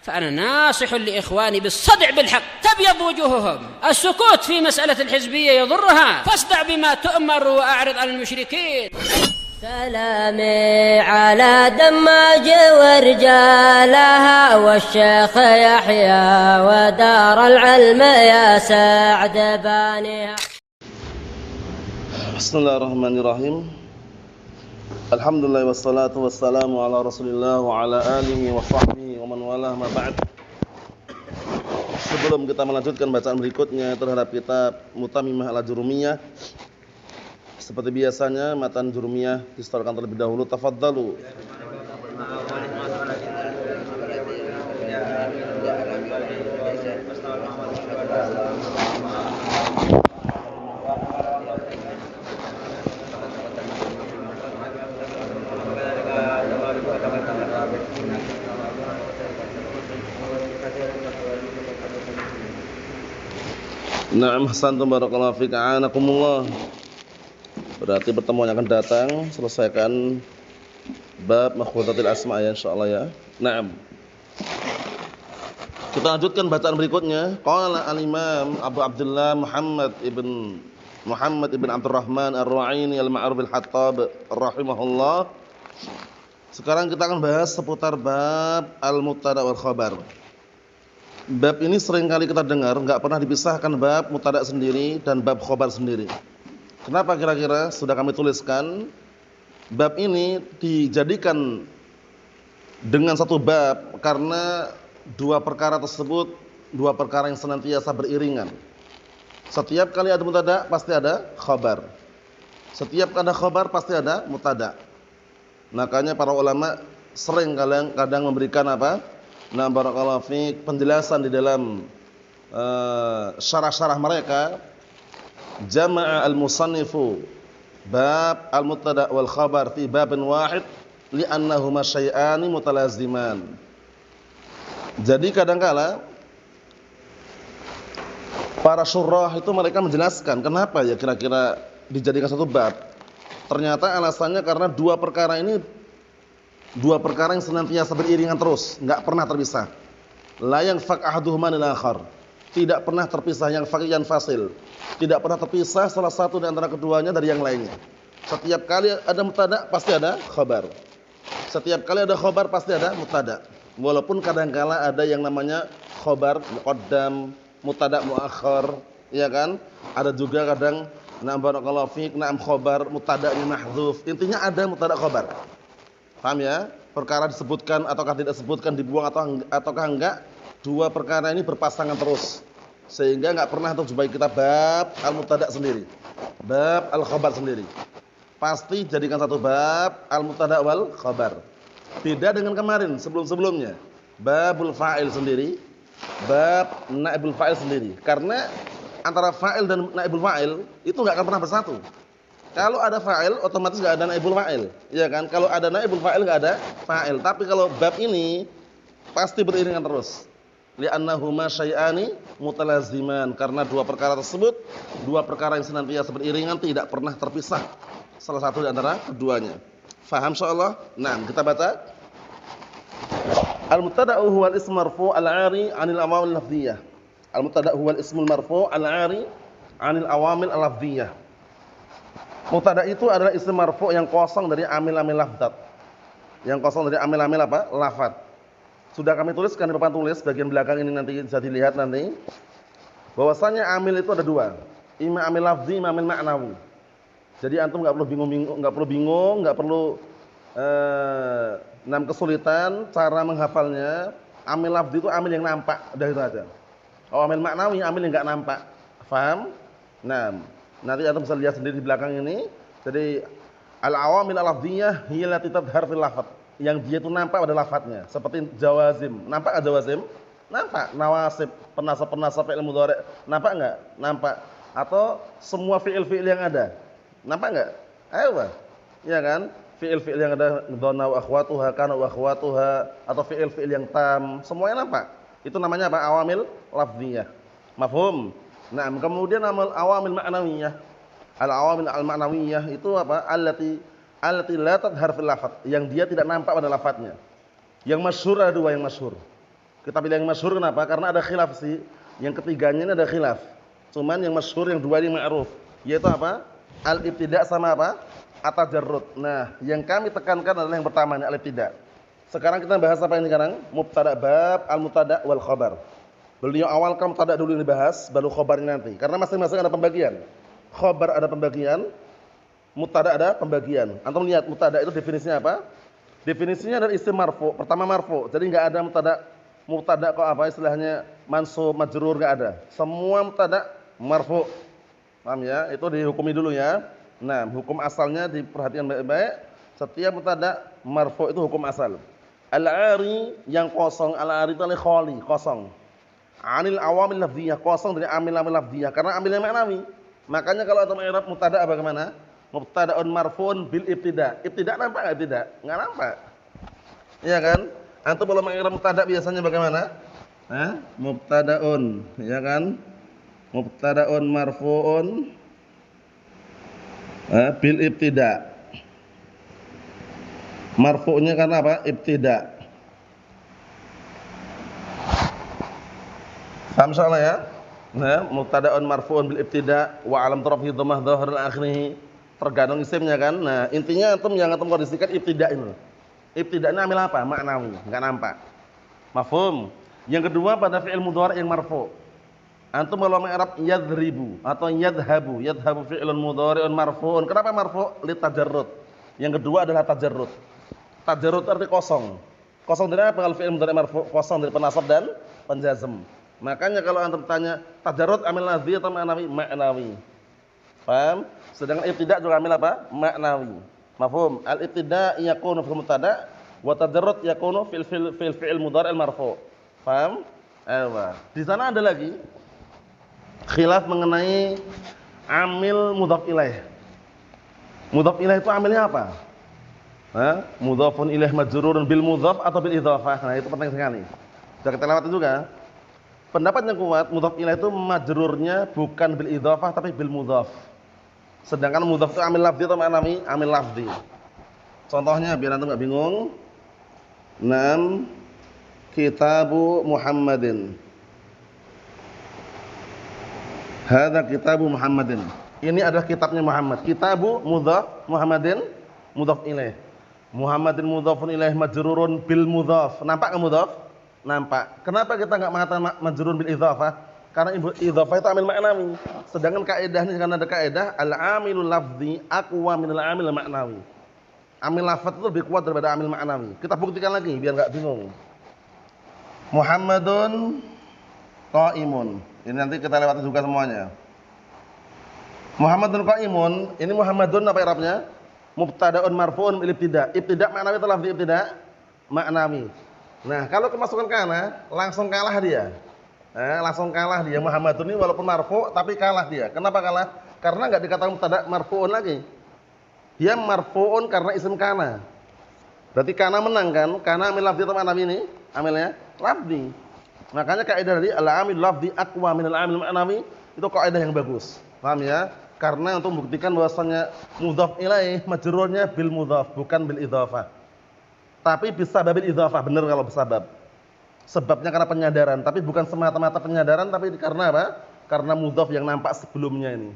فأنا ناصح لإخواني بالصدع بالحق تبيض وجوههم. السكوت في مسألة الحزبية يضرها، فاصدع بما تؤمر وأعرض عن المشركين. سلامي على دماج ورجالها والشيخ يحيى ودار العلم يا سعد بانيها. بسم الله الرحمن الرحيم. Alhamdulillah wassalatu wassalamu ala Rasulillah wa ala alihi wa sahbihi wa man walah ma ba'd. Sebelum kita melanjutkan bacaan berikutnya terhadap kitab Mutamimah al-Jurumiyah, seperti biasanya matan Jurumiyah distorkan terlebih dahulu. Tafadhalu. Na'am, hasantum barakallahu fik, a'anakumullah. Berarti pertemuan yang akan datang selesaikan bab makhfudhatil asma ya insyaallah ya. Na'am. Kita lanjutkan bacaan berikutnya. Qala al-Imam Abu Abdullah Muhammad ibn Abdurrahman Ar-Ru'aini al-Ma'ruf bil-Hattab rahimahullah. Sekarang kita akan bahas seputar bab al-mubtada wal khabar. Bab ini sering kali kita dengar, enggak pernah dipisahkan bab mubtada sendiri dan bab khabar sendiri. Kenapa kira-kira? Sudah kami tuliskan. Bab ini dijadikan dengan satu bab karena dua perkara tersebut, dua perkara yang senantiasa beriringan. Setiap kali ada mubtada pasti ada khabar. Setiap ada khabar pasti ada mubtada. Makanya para ulama sering kadang memberikan apa? Nah, barakallahu fiik, penjelasan di dalam syarah-syarah mereka. Jama'a al-musannifu bab al-mubtada wal khabar fi babin wahid li'annahuma syai'ani mutalaziman. Jadi kadangkala para syurah itu mereka menjelaskan kenapa ya kira-kira dijadikan satu bab. Ternyata alasannya karena dua perkara ini dua perkara yang senantiasa beriringan terus, enggak pernah terpisah. La yanfaq ahaduhuma lil akhar. Tidak pernah terpisah, yang faqiyan fasil. Tidak pernah terpisah salah satu di antara keduanya dari yang lainnya. Setiap kali ada mubtada pasti ada khabar. Setiap kali ada khabar pasti ada mubtada. Walaupun kadang-kala ada yang namanya khabar muqaddam, mubtada muakhar, ya kan? Ada juga kadang na'am barakallahu fiik, na'am khabar mubtada'nya mahdzuf. Intinya ada mubtada khabar. Paham ya? Perkara disebutkan ataukah tidak disebutkan, dibuang ataukah enggak, dua perkara ini berpasangan terus. Sehingga enggak pernah terjumpai kita bab al-mubtada sendiri, bab al-khabar sendiri. Pasti jadikan satu bab al-mubtada wal khabar. Beda dengan kemarin sebelum-sebelumnya. Babul fa'il sendiri, bab naibul fa'il sendiri. Karena antara fa'il dan naibul fa'il itu enggak akan pernah bersatu. Kalau ada fa'il otomatis enggak ada naibul fa'il, ya kan? Kalau ada naibul fa'il enggak ada fa'il. Tapi kalau bab ini pasti beriringan terus. Li'annahuma syai'ani mutalaziman, karena dua perkara tersebut, dua perkara yang senantiasa beriringan, tidak pernah terpisah salah satu di antara keduanya. Faham insyaallah? Nah, kita baca. Al-mubtada'u huwal ismu marfu' al-'ari 'anil awamil lafdhiyah. Al-mubtada'u huwal ismul marfu' al-'ari 'anil awamil al-lafdhiyah. Mubtada itu adalah isim marfu' yang kosong dari amil-amil lafdhat. Yang kosong dari amil-amil apa? Lafadz. Sudah kami tuliskan di papan tulis bagian belakang ini, nanti bisa dilihat nanti. Bahwasanya amil itu ada dua. Ima amil lafzi, ima amil ma'nawi. Jadi antum enggak perlu bingung, enggak perlu kesulitan cara menghafalnya. Amil lafzi itu amil yang nampak, udah itu aja. Oh, amil ma'nawi amil yang enggak nampak. Paham? Nah, nanti antum bisa lihat sendiri di belakang ini. Jadi al-awamil al-lafdhiyah hiya allati tadhhar fil lafadz. Yang dia itu nampak pada lafadznya. Seperti jawazim. Nampak enggak jawazim? Nampak. Nawasib, penasab fi'il mudhari'. Nampak enggak? Nampak. Atau semua fi'il-fi'il yang ada. Nampak enggak? Ayo, Pak. Iya kan? Fi'il-fi'il yang ada dhanna wa akhwatuha, kana wa akhwatuha, atau fi'il-fi'il yang tam, semuanya nampak. Itu namanya apa? Awamil lafdhiyah. Mafhum? Nah, kemudian awamil ma'nawiyah. Al-awamil al-ma'nawiyah itu apa? Allati la tadhhar fil lafadz, yang dia tidak nampak pada lafadznya. Yang masyhur ada dua yang masyhur. Kita pilih yang masyhur kenapa? Karena ada khilaf sih. Yang ketiganya ini ada khilaf. Cuman yang masyhur yang dua ini ma'ruf. Yaitu apa? Al-ibtida' sama apa? At-tajarrud. Nah, yang kami tekankan adalah yang pertama ini al-ibtida'. Sekarang kita bahas apa ini sekarang? Mubtada' bab al-mubtada' wal khabar. Beliau awalkan mubtada' dulu yang dibahas, baru khabarnya nanti. Karena masing-masing ada pembagian. Khabar ada pembagian, mubtada' ada pembagian. Antum lihat mubtada' itu definisinya apa? Definisinya adalah isim marfu. Pertama marfu. Jadi enggak ada mubtada' kok apa istilahnya mansub, majrur enggak ada. Semua mubtada' marfu. Paham ya? Itu dihukumi dulu ya. Nah, hukum asalnya diperhatikan baik-baik. Setiap mubtada' marfu itu hukum asal. Al-ari yang kosong, al-ari itu khali, kosong. Anil awamil lafdhiyah, kosong dari amil-amil lafdhiyah karena amilnya ma'nawi. Makanya kalau antum i'rab mubtada' bagaimana? Mubtada'un marfu'un bil ibtida'. Ibtida' nampak enggak ibtida'? Enggak nampak. Iya kan? Antum kalau meng'irab mubtada' biasanya bagaimana? Mubtada'un, ya kan? Mubtada'un marfu'un bil ibtida'. Marfu'nya karena apa? Ibtida'. Paham soalnya ya? Nah, mubtada'un marfu'un bil ibtida' wa alam rafihi dhammah dhahir akhirih. Tergantung isimnya kan. Nah, intinya antum yang antum kondisikan ibtida' ini. Ibtida' ini amil apa? Ma'nawi, enggak nampak. Mafhum? Yang kedua pada fi'il mudhari' yang marfu'. Antum kalau meng'irab yadhribu atau yadhhabu, yadhhabu fi'ilun mudhari'un marfu'un. Kenapa marfu'? Li tajarrud. Yang kedua adalah tajarrud. Tajarrud arti kosong. Kosong dari apa kalau fi'il mudhari' marfu'? Kosong dari penasab dan penjazm. Makanya kalau antum tanya tajarrud amil lafzi atau ma'nawi? Ma'nawi. Paham? Sedangkan ibtida' juga amil apa? Ma'nawi. Mafhum? Al-ibtida' yakunu fil mubtada' wa tajarrud yakunu fil fi'il mudhari' marfu'. Paham? Ewa. Di sana ada lagi khilaf mengenai amil mudhaf ilaih. Mudhaf ilaih itu amilnya apa? Mudhafun ilaih majrurun bil mudhaf atau bil idhafah. Nah, itu penting sekali. Sudah kita lewati juga. Pendapat yang kuat mudhaf ilaih itu majrurnya bukan bil idhafah tapi bil mudhaf. Sedangkan mudhaf itu amil lafzi atau ma'nawi? Amil lafzi. Contohnya biar antum enggak bingung. 6 Kitabu Muhammadin. Hadza kitabu Muhammadin. Ini adalah kitabnya Muhammad. Kitabu mudhaf, Muhammadin mudhaf ilaih. Muhammadin mudhafun ilaih majrurun bil mudhaf. Nampak enggak mudhaf? Nampak. Kenapa kita enggak mengatakan majrurun bil idhafah? Karena idhafah itu amil ma'nawi. Sedangkan kaidahnya karena ada kaidah al-amilul lafzi aqwa minal amil ma'nawi. Amil lafaz itu lebih kuat daripada amil ma'nawi. Kita buktikan lagi biar enggak bingung. Muhammadun qaimun. Ini nanti kita lewati juga semuanya. Muhammadun qaimun, ini Muhammadun apa i'rabnya? Mubtada'un marfu'un bil ibtida'. Ibtida' ma'nawi atau lafzi ibtida'? Ma'nawi. Nah, kalau kemasukan kana, langsung kalah dia. Langsung kalah dia. Muhammadun ini walaupun marfu' tapi kalah dia. Kenapa kalah? Karena enggak dikatakan mubtada' marfu'un lagi. Dia marfu'un karena isim kana. Berarti kana menang kan? Kana amil lafzi atau ma'nawi ini? Amilnya lafzi. Makanya kaidah dari al-amil lafzi aqwa minal amil ma'nawi itu kaidah yang bagus. Paham ya? Karena untuk membuktikan bahwasanya mudhaf ilaih majrurnya bil mudhaf bukan bil idhafah. Tapi bisa babil idhafah, benar kalau bersabab. Sebabnya karena penyadaran, tapi bukan semata-mata penyadaran tapi karena apa? Karena mudhaf yang nampak sebelumnya ini.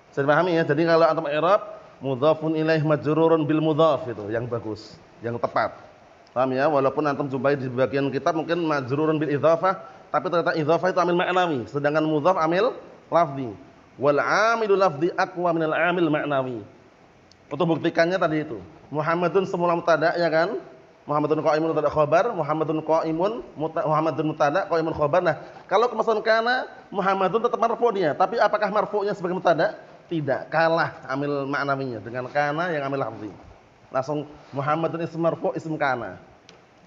Bisa dipahami ya? Jadi kalau antum i'rab mudhafun ilaih majrurun bil mudhaf itu yang bagus, yang tepat. Paham ya? Walaupun antum jumpai di bagian kitab mungkin majrurun bil idhafah, tapi ternyata idhafah itu amil ma'nawi, sedangkan mudhaf amil lafzi. Wal 'amilu lafzi aqwa minal 'amil ma'nawi. Untuk buktikannya tadi itu. Muhammadun semula mubtada ya kan? Muhammadun qaimun mubtada khabar, Muhammadun qaimun Muhammadun mubtada qaimun khabar. Nah, kalau kemasukan kana Muhammadun tetap marfu' dia, tapi apakah marfu'nya sebagai mubtada? Tidak, kalah amil ma'nawinya dengan kana yang amil lafzi. Langsung Muhammadun ism marfu' ism kana.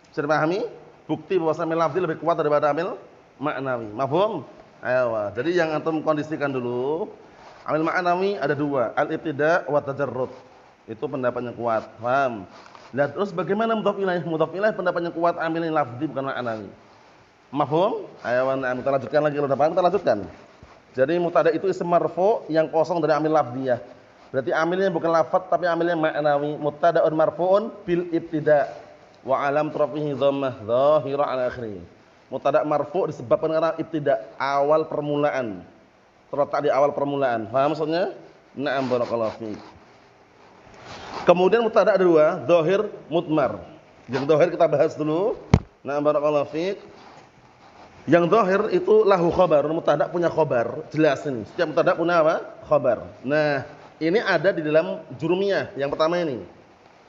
Bisa dipahami? Bukti bahwa amil lafzi lebih kuat daripada amil ma'nawi. Mafhum? Ayo. Jadi yang antum kondisikan dulu, amil ma'nawi ada dua, al-ibtida' wa tajarrud. Itu pendapatnya kuat. Paham? Nah, terus bagaimana mudhaf ilaih? Mudhaf ilaih pendapatnya kuat amilnya lafzi bukan ma'nawi. Mafhum? Ayo, kita lanjutkan lagi kalau udah paham kita lanjutkan. Jadi mubtada itu isim marfu' yang kosong dari amil lafziyah. Berarti amilnya bukan lafaz tapi amilnya ma'nawi. Mubtada'un marfu'un bil ibtida' wa alam rafihi dhammah dhahira 'ala akhirih. Mubtada marfu disebabkan karena ibtida, awal permulaan. Terletak di awal permulaan. Paham maksudnya? Na'am barakallahu fiik. Kemudian mubtada ada dua, dhahir, mudmar. Yang dhahir kita bahas dulu. Na'am barakallahu fiik. Yang dhahir itu lahu khabar, mubtada punya khabar. Jelas ini. Setiap mubtada punya apa? Khabar. Nah, ini ada di dalam jurumiyah yang pertama ini.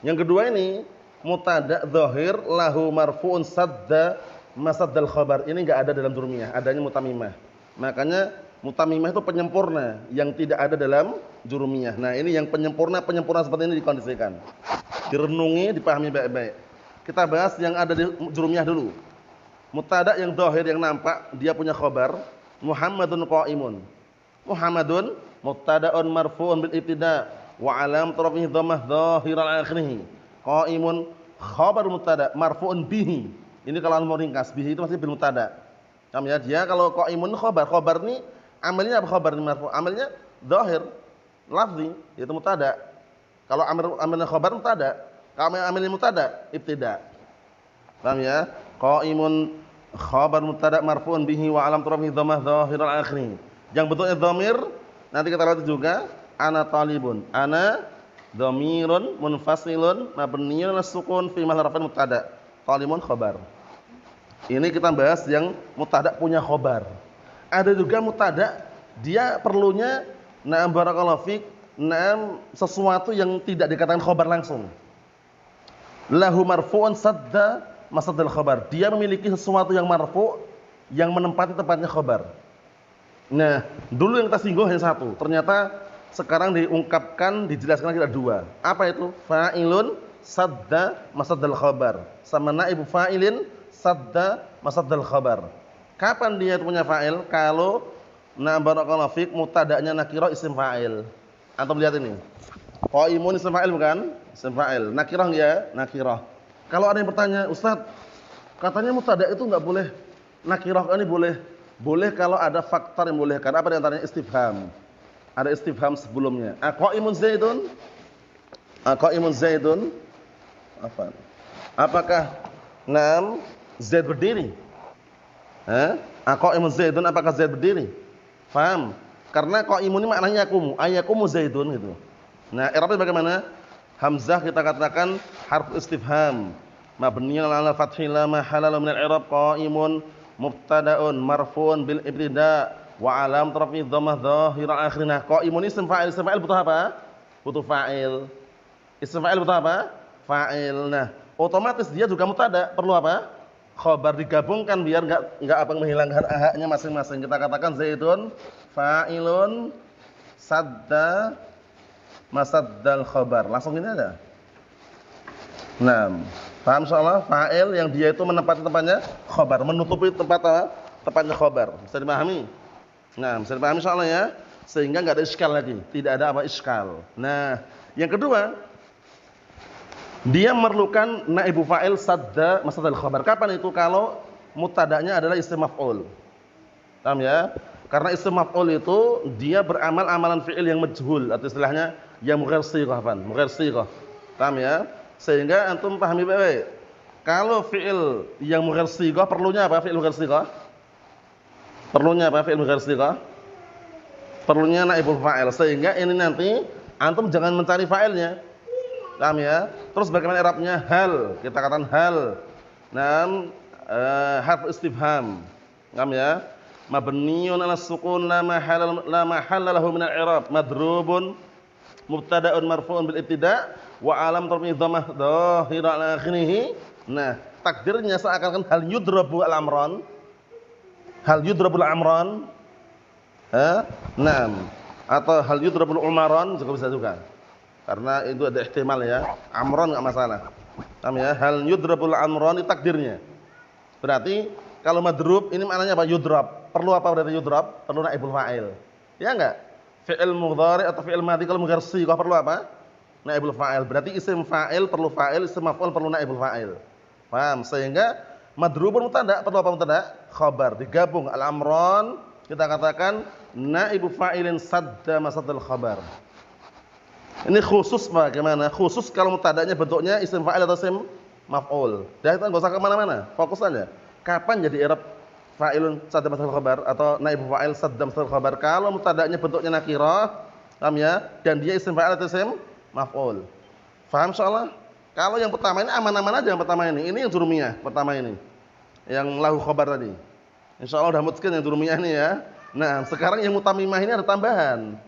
Yang kedua ini mubtada dhahir lahu marfu'un sadda masaddal khabar. Ini enggak ada dalam jurumiyah, adanya mutamimah. Makanya mutamimah itu penyempurna yang tidak ada dalam jurumiyah. Nah, ini yang penyempurna seperti ini dikondisikan. Direnungi, dipahami baik-baik. Kita bahas yang ada di jurumiyah dulu. Mubtada yang dhahir yang nampak dia punya khabar, Muhammadun qa'imun. Muhammadun mubtada'un marfu'un bil ibtida' wa 'alam rafihi dhammah dhahiran akhirih. Qa'imun khabar mubtada' marfu'un bihi. Ini kalau mau ringkas, bihi itu masih bil mubtada'. Paham ya? Dia kalau qa'imun khabar ini amalnya apa khabar ini marfu'? Amalnya dhahir, lafzi, yaitu mubtada'. Kalau amalnya khabar mubtada', kalau amalnya mubtada' ibtida'. Paham ya? Qa'imun khabar mubtada' marfu'un bihi wa 'alam rafihi dhammah dhahiran akhirih. Yang bentuknya dhamir nanti kita lihat juga, ana talibun. Ana dhamirun munfasilun mabniyyun 'ala sukun fi mahall raf'in mubtada'. Talibun khabar. Ini kita bahas yang mubtada' punya khabar. Ada juga mubtada' dia perlunya na'am barakallahu fik, na'am sesuatu yang tidak dikatakan khabar langsung. Lahu marfu'un sadda masaddal khabar. Dia memiliki sesuatu yang marfu' yang menempati tempatnya khabar. Nah, dulu yang kita singgung hanya satu. Ternyata sekarang diungkapkan, dijelaskan lagi ada dua. Apa itu? Fa'ilun sadda masaddal khabar. Sama naibu fa'ilin sadda masaddal khabar. Kapan dia punya fa'il? Kalau na barakallahu fik mubtada'nya nakirah isim fa'il. Antum lihat ini. Qaimun isim fa'il bukan? Isim fa'il. Nakirah ya? Nakirah. Kalau ada yang bertanya, Ustaz, katanya mubtada' itu enggak boleh nakirah, ini boleh. Boleh kalau ada faktor yang bolehkan. Apa di antaranya? Istifham. Ada istifham sebelumnya. Aqaimun Zaidun? Aqaimun Zaidun? Apa? Apakah nam Zaid berdiri? Aqaimun Zaidun, apakah Zaid berdiri? Paham? Karena qaimun ini maknanya yaqumu, ayaqumu Zaidun gitu. Nah, i'rabnya bagaimana? Hamzah kita katakan harf istifham. Mabniyyun 'ala fathhi la mahalla lahu min al-i'rab, qaimun mubtada'un marfu'un bil ibtida' wa 'alam rafi'i dhammah dhahiran akhirih. Qaimun isim fa'il. Isim fa'il butuh apa? Butuh fa'il. Isim fa'il butuh apa? Fa'il. Nah, otomatis dia juga mubtada', perlu apa? Khabar, digabungkan biar enggak apa menghilangkan haknya masing-masing. Kita katakan Zaidun fa'ilun sadda masaddal khabar. Langsung ini aja. Nah, paham insyaallah? Fa'il yang dia itu menempati tempatnya khabar, menutupi tempatnya khabar. Bisa dipahami? Nah, bisa dipahami insyaallah ya. Sehingga enggak ada iskal lagi, tidak ada apa iskal. Nah, yang kedua, dia memerlukan naibu fa'il sadda masaddal khabar. Kapan itu? Kalau mubtada'nya adalah isim maf'ul. Paham ya? Karena isim maf'ul itu dia beramal amalan fi'il yang majhul, atau istilahnya yang mughair shighah, mughair shighah. Paham ya? Sehingga antum pahami baik-baik. Kalau fi'il yang mughair shighah perlunya apa? Fi'il mughair shighah. Perlunya apa? Fi'il mughair shighah. Perlunya naibul fa'il. Sehingga ini nanti antum jangan mencari fa'ilnya. Paham ya? Terus bagaimana i'rabnya? Hal. Kita katakan hal. Naam harf istifham. Paham ya? Mabniyyun 'ala sukun la mahalla lahu min al-i'rab, madrubun mubtada'un marfu'un bil ibtida' wa 'alam rafi'i dhammah dhahiran 'ala akhirih. Nah, takdirnya seakan-akan hal yudrabu al-amran. Hal yudrabul amran. Naam. Atau hal yudrabul umaran juga bisa juga. Karena itu ada ihtimal ya. Amran enggak masalah. Paham ya? Hal yudrabul amran itu takdirnya. Berarti kalau madrub ini maknanya apa? Yudrab. Perlu apa berarti yudrab? Perlu naibul fa'il. Ya enggak? Fi'il mudhari atau fi'il madhi kalau mughair shighah perlu apa? Naibul fa'il. Berarti isim fa'il perlu fa'il, isim maf'ul perlu naibul fa'il. Paham? Sehingga madrubun mubtada' perlu apa mubtada'? Khabar. Digabung al-amran kita katakan naibu fa'ilin sadda masaddal khabar. Ini khusus bagaimana? Khusus kalau mubtada'nya bentuknya isim fa'il atau isim maf'ul. Dah itu enggak usah kemana-mana. Fokus saja. Kapan jadi i'rab fa'ilun sadda masdar khabar atau naib fa'il sadda masdar khabar kalau mubtada'nya bentuknya nakirah, paham ya? Dan dia isim fa'il atau isim maf'ul. Paham insyaallah? Kalau yang pertama ini aman-aman aja yang pertama ini. Ini yang jurumiyah pertama ini. Yang lahu khabar tadi. Insyaallah udah mutqin yang jurumiyah ini ya. Nah, sekarang yang mutamimah ini ada tambahan.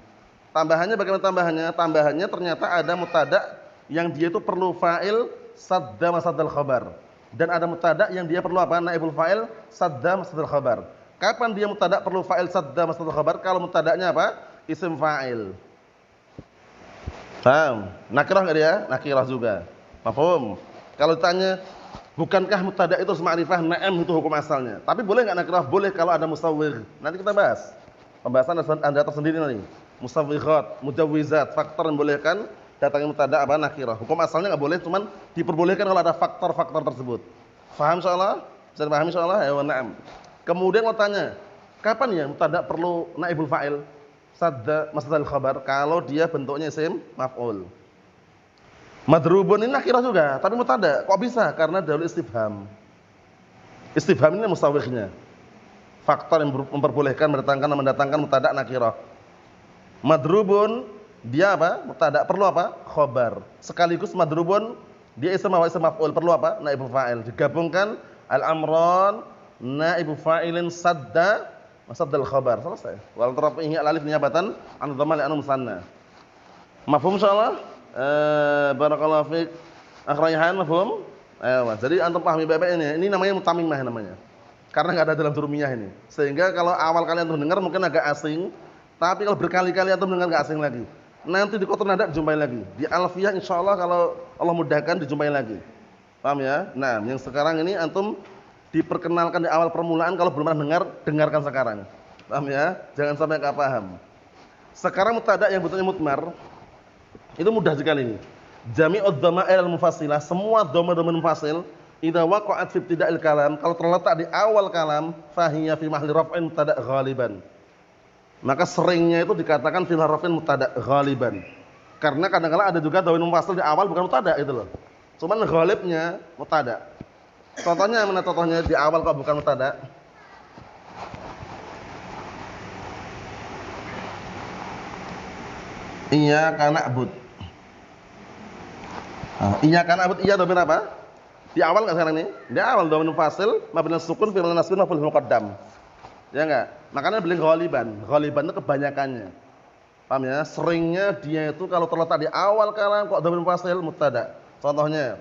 Tambahannya bagaimana tambahannya? Tambahannya ternyata ada mubtada' yang dia itu perlu fa'il sadda masdar khabar. Dan ada mubtada' yang dia perlu apa? Naibul fa'il sadda masdar khabar. Kapan dia mubtada' perlu fa'il sadda masdar khabar? Kalau mubtada'nya apa? Isim fa'il. Paham? Nakirah enggak dia? Nakirah juga. Paham? Kalau ditanya, bukankah mubtada' itu harus ma'rifah? Na'am, itu hukum asalnya. Tapi boleh enggak nakirah? Boleh kalau ada musawwigh. Nanti kita bahas. Pembahasan Anda tersendiri nanti. Musawwighat, mujawwizat, faktor yang bolehkan datangnya mubtada' apa? Nakirah. Hukum asalnya enggak boleh, cuman diperbolehkan kalau ada faktor-faktor tersebut. Paham insyaallah? Bisa dipahami insyaallah? Ya, na'am. Kemudian mau tanya, kapan ya mubtada' perlu naibul fa'il? Sadda masdar khabar kalau dia bentuknya isim maf'ul. Madrubun ini nakirah juga, tapi mubtada'. Kok bisa? Karena dalil istifham. Istifham ini musawwighnya. Faktor yang memperbolehkan mendatangkan mubtada' nakirah. Madrubun dia apa? Mubtada' perlu apa? Khabar. Sekaligus madrubun dia isim maf'ul perlu apa? Naibul fa'il. Digabungkan al-amran naibu fa'ilin sadda masdar khabar, selesai. Wal tarafihi al-alif niyabatan an dhamma li anu musanna. Mafhum insyaallah? Barakallahu fiik. Akhrayhan mafhum? Jadi antum pahami baik-baik ini. Ini namanya mutamimah namanya. Karena enggak ada dalam jurumiyah ini. Sehingga kalau awal kali antum dengar mungkin agak asing, tapi kalau berkali-kali antum dengar enggak asing lagi. Nanti di Qutr Nada dijumpai lagi. Di Alfiyah insyaallah kalau Allah mudahkan dijumpai lagi. Paham ya? Nah, yang sekarang ini antum diperkenalkan di awal permulaan, kalau belum pernah dengarkan sekarang. Paham ya? Jangan sampai enggak paham. Sekarang mubtada' yang bentuknya mutmar itu mudah sekali ini. Jami'ud dhamair al-mufassilah, semua dhamir-dhamir mufasil idza waqa'at fi ibtida'il kalam, kalau terletak di awal kalam, fahiya fi mahli raf'in mubtada' ghaliban. Maka seringnya itu dikatakan fi mahli raf'in mubtada' ghaliban. Karena kadang-kadang ada juga dhamir mufasil di awal bukan mubtada' itu loh. Cuman ghalibnya mubtada'. Contohnya mana contohnya di awal kok bukan mubtada'? Iyyaka na'bud. Iyyaka na'bud, iya dhamir apa? Di awal enggak sekarang ini? Di awal dhamir mufasil mabni sukun fi nasbin maf'ul muqaddam. Ya enggak? Makanya beli ghaliban. Ghaliban itu kebanyakannya. Paham ya? Seringnya dia itu kalau terletak di awal kalam kok dhamir mufasil mubtada'. Contohnya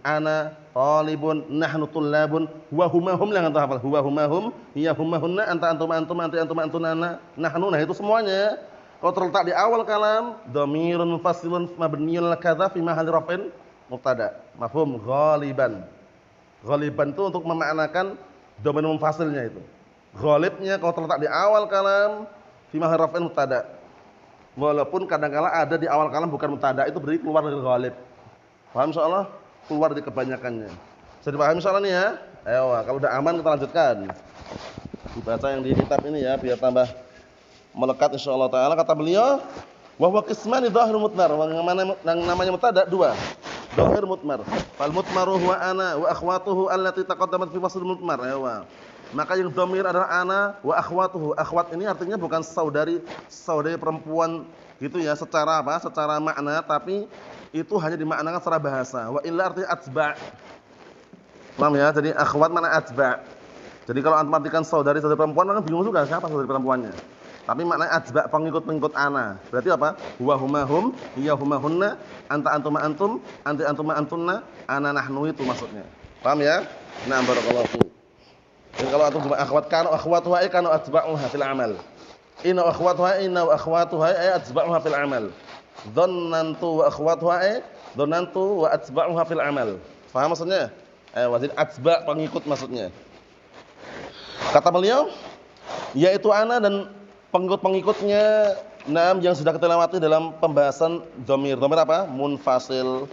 ana talibun, nahnu tullabun, huwa humahum, jangan tahu hafal. Huwa humahum, hiya humahunna, anta antum antum, anti antum antunana, nahnu. Nah itu semuanya kalau terletak di awal kalam dhamirun mufasilun mabniun kadza fi mahalli raf'in mubtada'. Mafhum? Ghaliban. Ghaliban itu untuk memaknakan dhamir munfasilnya itu. Ghalibnya kalau terletak di awal kalam fi mahalli raf'in mubtada'. Walaupun kadang-kala ada di awal kalam bukan mubtada', itu berarti keluar dari ghalib. Paham insyaallah? Keluar di kebanyakannya. Bisa dipahami soalnya nih ya? Ayo, kalau udah aman kita lanjutkan. Dibaca yang di kitab ini ya biar tambah melekat insyaallah taala. Kata beliau, wa huwa qismani dhahir mutmar. Yang namanya mubtada' dua. Dhahir mutmar. Fal mutmaru huwa ana wa akhwatuhu allati taqaddamat fi wasl mutmar. Ayo. Maka yang dhamir adalah ana wa akhwatuhu. Akhwat ini artinya bukan saudari perempuan gitu ya secara apa? Secara makna, tapi itu hanya dimaknakan secara bahasa. Wa illa artinya atba'. Paham ya? Jadi akhwat mana atba'. Jadi kalau antum artikan saudari perempuan kan bingung juga siapa saudari perempuannya. Tapi maknanya atba', pengikut-pengikut ana. Berarti apa? Huwa humahum, hiya humahunna, anta antuma antum, anti antuma antunna, ana nahnu, itu maksudnya. Paham ya? Nah, barakallahu fi. Jadi kalau antum cuma akhwat kanu akhwatuha kanu atba'uha fil amal. Inna akhwatuha inna akhwatuha atba'uha fil amal. Dhannantu wa akhwatuha dhannantu wa atba'uha fil amal. Paham maksudnya? Wajib atba' pengikut maksudnya. Kata beliau, yaitu ana dan pengikut-pengikutnya yang sudah kita lewati dalam pembahasan dhamir. Dhamir apa? Munfasil.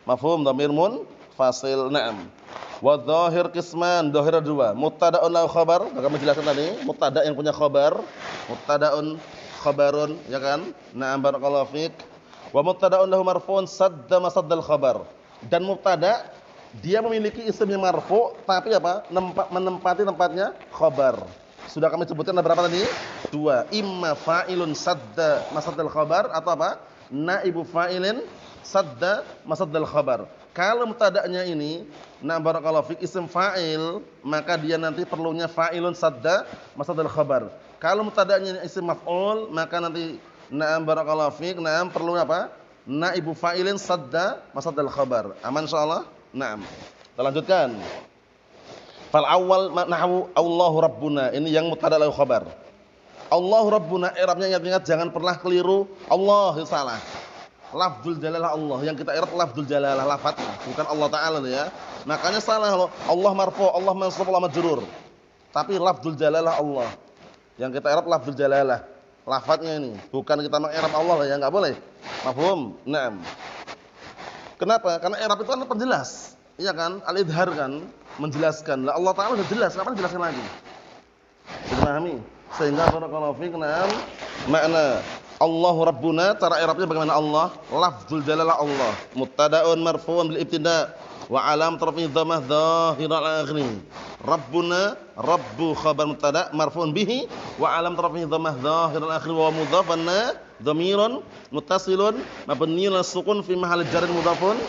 Mafhum? Dhamir munfasil. Naam. Wa dhahir qisman, dhahir dua. Mubtada'un lahu khabar, maka menjelaskan tadi, mubtada' yang punya khabar, mubtada'un khabarun, ya kan? Na'am barakallahu fiik. Wa mubtada'un lahu marfu'un sadda masaddal khabar. Dan mubtada' Dia memiliki isim yang marfu tapi apa? Menempati tempatnya khabar. Sudah kami sebutkan ada berapa tadi? 2. Imma fa'ilun sadda masaddal khabar atau apa? Naibu fa'ilin sadda masaddal khabar. Kalau mubtada'nya ini barakallahu fik isim fa'il, maka dia nanti perlunya fa'ilun sadda masaddal khabar. Kalau mubtada'nya isim maf'ul, maka nanti barakallahu fik perlu apa? Naibu fa'ilin sadda masaddal khabar. Aman insyaallah? Naam. Kita lanjutkan. Fal awwal nahwu Allahu Rabbuna. Ini yang mubtada lahu khabar. Allahu Rabbuna, i'rabnya ingat-ingat jangan pernah keliru. Allah salah. Lafdzul jalalah Allah. Yang kita i'rab lafdzul jalalah lafadznya, bukan Allah taala ya. Makanya salah loh. Allah marfu, Allah mansub, Allah majrur. Tapi lafdzul jalalah Allah. Yang kita i'rab lafdzul jalalah. Lafadznya ini, bukan kita meng'irab Allah ya, enggak boleh. Mafhum? Naam. Kenapa? Karena i'rab itu kan penjelas. Iya kan? Al-idhar kan menjelaskan. Lah Allah taala sudah jelas, kapan jelaskan lagi? Dipahami? Sehingga barakallahu fiik makna Allahu Rabbuna, cara i'rabnya bagaimana Allah? Lafdzul jalalah Allah, mubtada'un marfu'un bil ibtida' wa alam tarfihi dhammah dhahiral akhir. Rabbuna, Rabbu khabar mubtada' marfu'un bihi wa alam tarfihi dhammah dhahiral akhir wa mudhafanna dhamirun muttasilun mabniun ala sukun fi mahalli jarrin mudhafun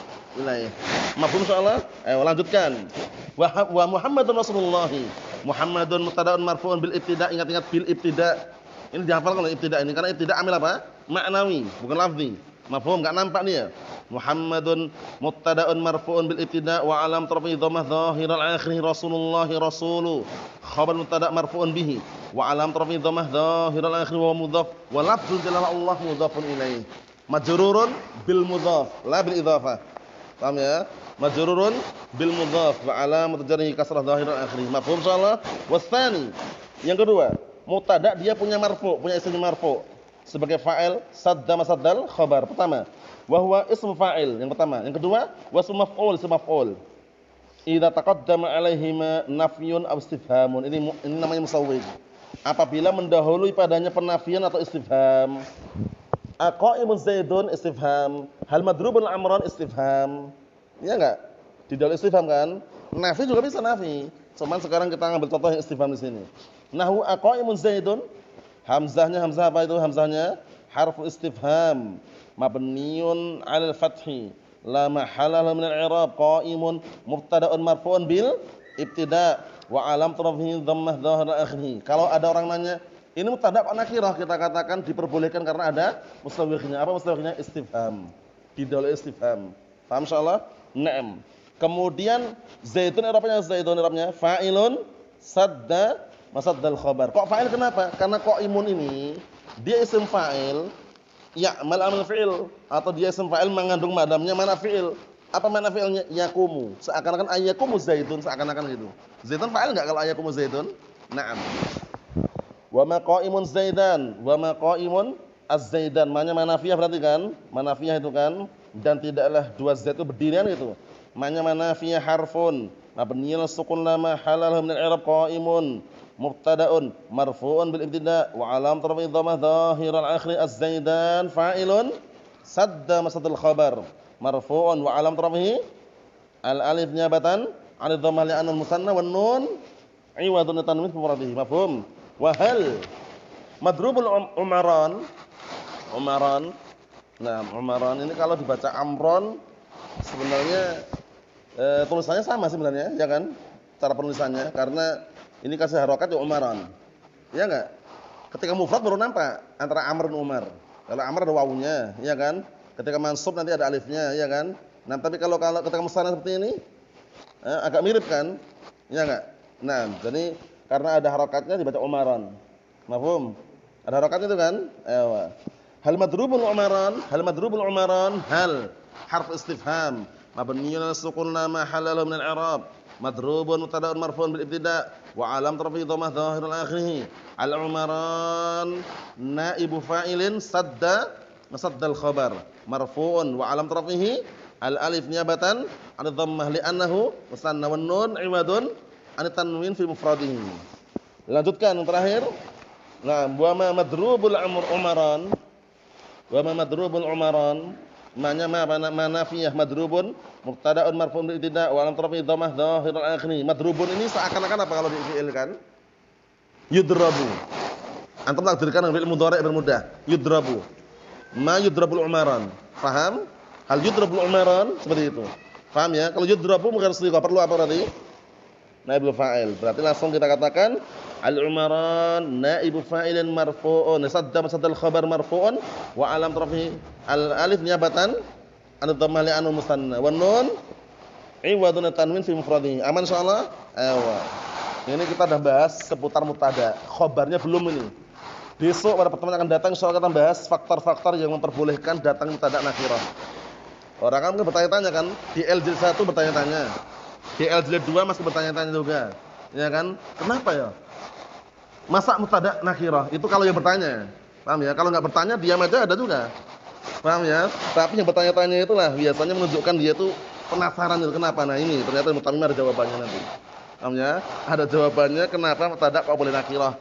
ilaih. Mafhum insyaallah? Ayo lanjutkan. Wa Muhammadun Rasulullah. Muhammadun mubtada'un marfu'un bil ibtida', ingat-ingat bil ibtida'. Ini dihafalkan oleh ibtida' ini karena ibtida' amil apa? Ma'nawi, bukan lafzi. Mafhum? Enggak nampak dia. Muhammadun mubtada'un marfu'un bil ibtida' wa alam tarfihi dhammah dhahiral akhir Rasulullah rasulu. Khabar mubtada' marfu'un bihi wa alam tarfihi dhammah dhahiral akhir wa mudhaf wa lafzul jalalah Allah mudhafun ilaih. Majrurun bil mudhaf, la bil idhafah. Paham ya? Majrurun bil mudhaf wa alam jarrihi kasrah dhahiral akhir. Mafhum insyaallah? Wasani. Yang kedua, mubtada' dia punya marfu', punya isim marfu' sebagai fa'il sadda masaddal khabar. Pertama, wa huwa ismu fa'il, yang pertama. Yang kedua, wasmu maf'ul, ismu maf'ul. Idza taqaddama 'alaihi ma nafyun aw istifhamun. Ini namanya musawwid. Apabila mendahului padanya penafian atau istifham. Aqaimun Zaidun istifham, hal madrubun Amran istifham. Ya enggak? Didahului istifham kan? Nafi juga bisa nafi. Cuman sekarang kita ngambil contoh yang istifham di sini. Nahwu aqaimun Zaidun, hamzahnya hamzah apa itu hamzahnya? Harfu istifham mabniun 'alal fathi la mahalla lahu min al-i'rab. Qaimun mubtada'un marfu'un bil ibtida' wa alam tarfihi dhammah dhahir akhirih. Kalau ada orang nanya, ini mubtada' kok nakirah, kita katakan diperbolehkan karena ada mustawikhnya. Apa mustawikhnya? Istifham. Didahului istifham. Paham insyaallah? Naam. Kemudian Zaidun i'rabnya fa'ilun sadda masaddal khabar. Kok fa'il kenapa? Karena qaimun ini dia isim fa'il ya'mal amal fi'il, atau dia isim fa'il mengandung madamnya mana fi'il. Apa mana fi'ilnya? Yaqumu. Seakan-akan ayyaqumu Zaidun, seakan-akan gitu. Zaidun fa'il enggak kalau ayyaqumu Zaidun? Na'am. Wa ma qaimun Zaidan, wa ma qaimun az-Zaidan. Manya manafiyah berarti kan? Manafiyah itu kan, dan tidaklah dua Zaid itu berdirian gitu. Manya manafiyah harfun mabniun sukun la mahalla min al-i'rab qaimun mubtada'un marfu'un bil ibtida' wa alam tarfihi dhammah dhahiral akhir az-Zaidan fa'ilun sadda masaddal khabar marfu'un wa alam tarfihi al-alif niyabatan 'an dhammah li anna al-musanna wan nun 'iwadun tanwin fi muradihi. Mafhum? Wa hal madrubul umaran. Nah, umaran ini kalau dibaca amron sebenarnya tulisannya sama sebenarnya, ya kan? Cara penulisannya, karena ini kasih harokat ya umaran. Ya enggak? Ketika mufrad baru nampak antara Amr dan Umar. Kalau Amr ada wawunya, ya kan? Ketika mansub nanti ada alifnya, ya kan? Nah, tapi kalau ketika musanna seperti ini agak mirip kan? Ya enggak? Nah, jadi karena ada harokatnya dibaca umaran. Mafhum? Ada harokatnya itu kan? Ewa. Hal madrubul umaran, hal harf istifham mabniun 'ala sukun la mahalla lahu min al-i'rab. Madrubun mubtada'un marfu'un bil ibtida' wa alam tarfihi dhammah dhahirul akhirih. Al-umaran naibu fa'ilin sadda masaddal khabar marfu'un wa alam tarfihi al-alif niyabatan 'an dhammah li'annahu musanna wan nun 'iwadun 'an tanwin fi mufradihi. Lanjutkan yang terakhir. Nah, wa ma madrubul umaran Manya manafiyah madrubun mubtada'un marfu'un bil ibtida' wa alam rafi'i dhammah dhahirul akhir. Madrubun ini seakan-akan apa kalau difi'ilkan? Yudrabu. Antum takdirkan dengan fi'il mudhari' bermudah. Yudrabu. Ma yudrabul umaran. Paham? Hal yudrabul umaran seperti itu. Paham ya? Kalau yudrabu mungkin perlu apa berarti? Naibul fa'il. Berarti langsung kita katakan al-umaran naibu fa'ilin marfu'un. Saddal khabar marfu'un wa alam rafi'i al-alif niyabatan an dhammah li anul musanna wan nun iwadun tanwin fi mufradihi. Aman insyaallah? Ayo. Ini kita udah bahas seputar mubtada. Khabarnya belum ini. Besok pada pertemuan akan datang insyaallah kita bahas faktor-faktor yang memperbolehkan datang mubtada nakirah. Orang kan bertanya-tanya kan, di L-jilid 1 bertanya-tanya. Di L-jilid 2 masih bertanya-tanya juga. Ya kan? Kenapa ya? Masa mubtada nakirah? Itu kalau yang bertanya. Paham ya? Kalau enggak bertanya diam aja ada juga. Paham ya? Tapi yang bertanya-tanya itulah biasanya menunjukkan dia itu penasaran itu kenapa. Nah ini ternyata mutamim ada jawabannya nanti. Paham ya? Ada jawabannya kenapa mubtada kok boleh nakirah.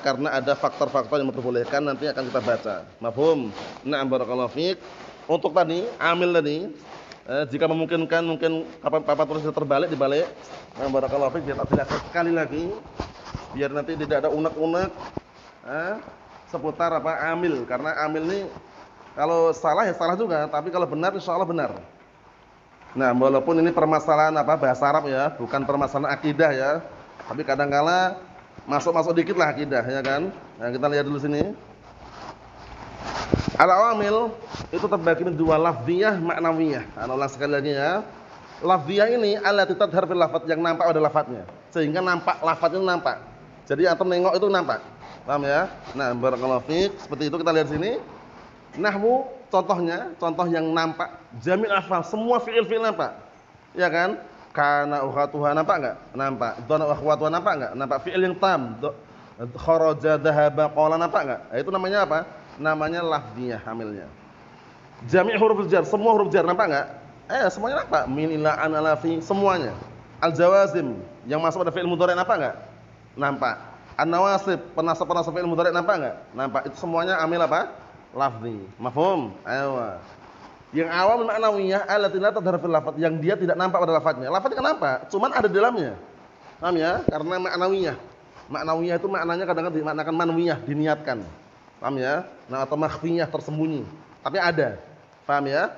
Karena ada faktor-faktor yang memperbolehkan nanti akan kita baca. Mafhum? Na'am barakallahu fiik. Untuk tadi amil tadi jika memungkinkan mungkin papan tulis terbalik dibalik. Na'am barakallahu fiik, kita jelaskan sekali lagi biar nanti tidak ada unek-unek seputar apa amil, karena amil ini kalau salah ya salah juga, tapi kalau benar insyaallah benar. Nah, walaupun ini permasalahan apa bahasa Arab ya, bukan permasalahan akidah ya. Tapi kadang-kala masuk-masuk dikit lah akidah ya kan. Nah, kita lihat dulu sini. Al-awamil itu terbagi menjadi dua, lafziyah, ma'nawiyah. Ulang sekali lagi ya. Lafziyah ini allati tadhhar fil lafaz, yang nampak pada lafadznya. Sehingga nampak lafadznya nampak. Jadi antum nengok itu nampak. Paham ya? Nah, barakallahu fiik. Seperti itu kita lihat sini. Nahwu contohnya, contoh yang nampak jamil afal, semua fi'il-fi'il nampak. Ya kan? Kana ukhatuha nampak enggak? Nampak. Dona ukhwatuha nampak enggak? Nampak fi'il yang tam. Kharaja dhahaba qala nampak enggak? Nah, itu namanya apa? Namanya lafziyah amilnya. Jami' huruf jar, semua huruf jar nampak enggak? Semuanya nampak. Min ila an ala fi, semuanya. Al-jawazim yang masuk pada fi'il mudhari' nampak enggak? Nampak. An-nawasib, penasab-penasab fi'il mudhari' nampak enggak? Nampak. Itu semuanya amil apa? Lafzi. Mafhum? Ayo. Yang awam ma'nawiyah allati la tadhhar fil lafaz, yang dia tidak nampak pada lafaznya. Lafaznya kan nampak, cuman ada di dalamnya. Paham ya? Karena ma'nawiyah. Ma'nawiyah itu maknanya kadang-kadang dimaknakan manwiyah, diniatkan. Paham ya? Nah, atau makhfiyah, tersembunyi. Tapi ada. Paham ya?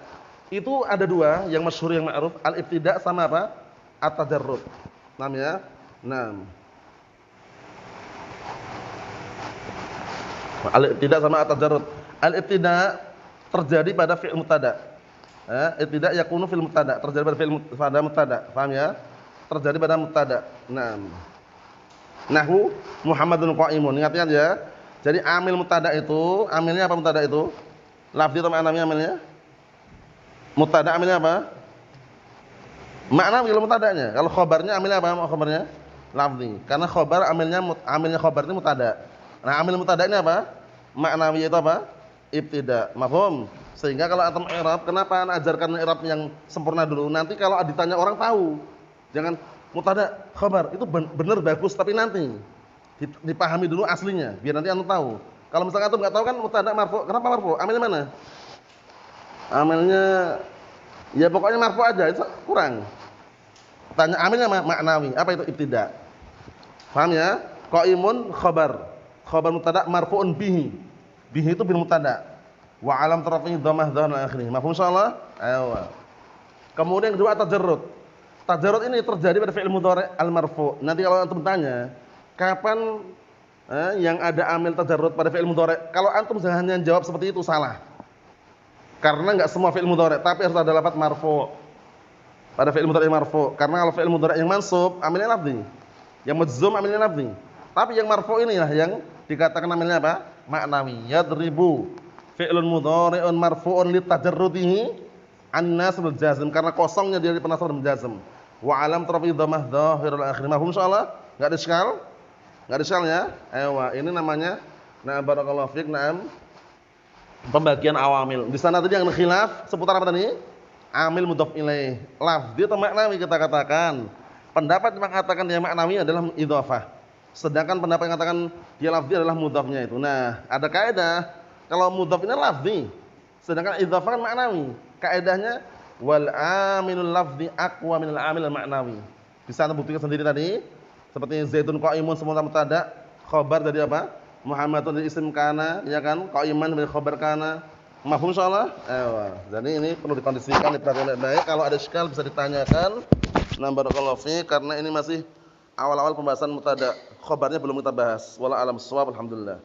Itu ada dua yang masyhur yang ma'ruf, al-ibtida' sama apa? At-tajarrud. Paham ya? Nah. Al-ibtida' sama at-tajarrud. Al-ibtida' terjadi pada fi'il mubtada'. Ibtida' yakunu fil mubtada', terjadi pada fi'il pada mubtada'. Paham ya? Terjadi pada mubtada'. Nah. Nahwu Muhammadun qa'imun. Ingat-ingat ya. Jadi amil mubtada' itu, amilnya apa mubtada' itu? Lafzi atau ma'nawi amilnya? Mubtada' amilnya apa? Ma'nawi kalau mubtada'nya. Kalau khabarnya amilnya apa? Khabarnya lafzi. Karena khabar amilnya khabar itu mubtada'. Nah, amil mubtada' ini apa? Ma'nawi itu apa? Ibtida'. Mafhum? Sehingga kalau antum i'rab, kenapa ana ajarkan i'rab yang sempurna dulu? Nanti kalau ditanya orang tahu. Jangan mubtada' khabar itu benar bagus, tapi nanti dipahami dulu aslinya biar nanti antum tahu. Kalau misalkan antum enggak tahu kan mubtada' marfu', kenapa marfu'? Amilnya mana? Amilnya ya pokoknya marfu' aja, itu kurang. Tanya amilnya ma'nawi, apa itu ibtida'? Paham ya? Qa'imun khabar. Khabar mubtada' marfu'un bihi. Bihi itu bil mubtada'. Wa alam rafi'i dhammah dhahirul akhir. Mafhum insyaallah? Ayo. Kemudian yang kedua tajarrud. Tajarrud ini terjadi pada fi'il mudhari' al-marfu'. Nanti kalau antum tanya, kapan yang ada amil tajarrud pada fi'il mudhari'? Kalau antum hanya jawab seperti itu salah. Karena enggak semua fi'il mudhari', tapi harus ada lafaz marfu'. Pada fi'il mudhari' marfu'. Karena kalau fi'il mudhari' yang mansub, amilnya lafzi. Yang majzum amilnya lafzi. Tapi yang marfu' inilah yang dikatakan amilnya apa? Ma'nawi. Yadribu fi'lun mudhari'un marfu'un li tajarrudihi an-nasb al-jazm, karena kosongnya dia penasab dan jazm. Wa alam rafi'i dhammah dhahirul akhir. Mafhum insyaallah? Enggak ada iskal? Enggak ada iskalnya? Ayo, ini namanya barakallahu fiik, pembagian awamil. Di sana tadi yang khilaf seputar apa tadi? Amil mudhaf ilaih. Lafzi atau maknawi kita katakan. Pendapat yang mengatakan dia maknawi adalah idhofah. Sedangkan pendapat yang mengatakan dia lafzi adalah mudhafnya itu. Nah, ada kaidah kalau mudhaf ini lafzi. Sedangkan idzafah kan maknawi. Kaidahnya wal aminul lafzi aqwa minal amil maknawi. Bisa Anda buktikan sendiri tadi. Seperti zaitun qaimun semua mubtada, khabar jadi apa? Muhammadun dari isim kana, ya kan? Qaiman dari khabar kana. Mafhum insyaallah? Jadi ini perlu dikondisikan, diperhatikan baik-baik. Kalau ada syikal bisa ditanyakan. Barakallahu fi karena ini masih awal-awal pembahasan mubtada. Khabarnya belum kita bahas. Wallahu alam shawab, alhamdulillah.